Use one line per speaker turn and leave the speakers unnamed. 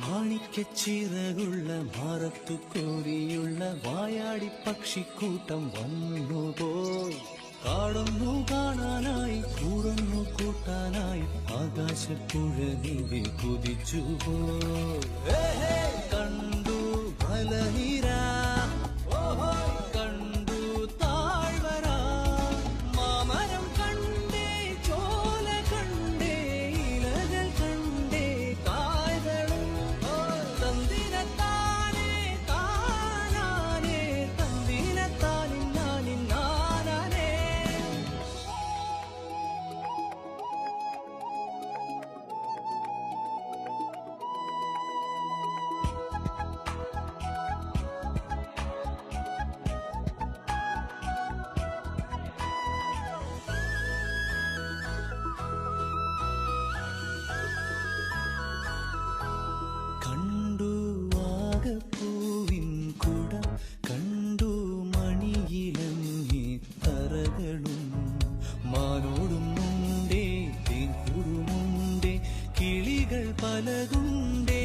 മാണിക്കച്ചിറകുള്ള മാറത്തു കോരിയുള്ള വായാടി പക്ഷിക്കൂട്ടം വന്നുപോയി. കാടൊന്നു കാണാനായി കൂടൊന്നു കൂട്ടാനായി ആകാശപ്പുഴ നീവി കുതിച്ചുപോയി. കണ്ടു മലനിര, കണ്ടു താഴ്വര, മാമരം കണ്ടേ, ചോല കണ്ടേ, ഇലകൾ കണ്ടേ, കായകളും തന്തിരത്താനേ താനാനേ, തന്തിരത്താനിന്നാനിന്നാനേ. കണ്ടു വാഗപ്പൂവിൻ കുടം, കണ്ടു മണിയിലങ്ങി തറകളും, മാനോടുമുണ്ടേ തേൻകൂടുമുണ്ടേ, കിളികൾ പലതുണ്ടേ.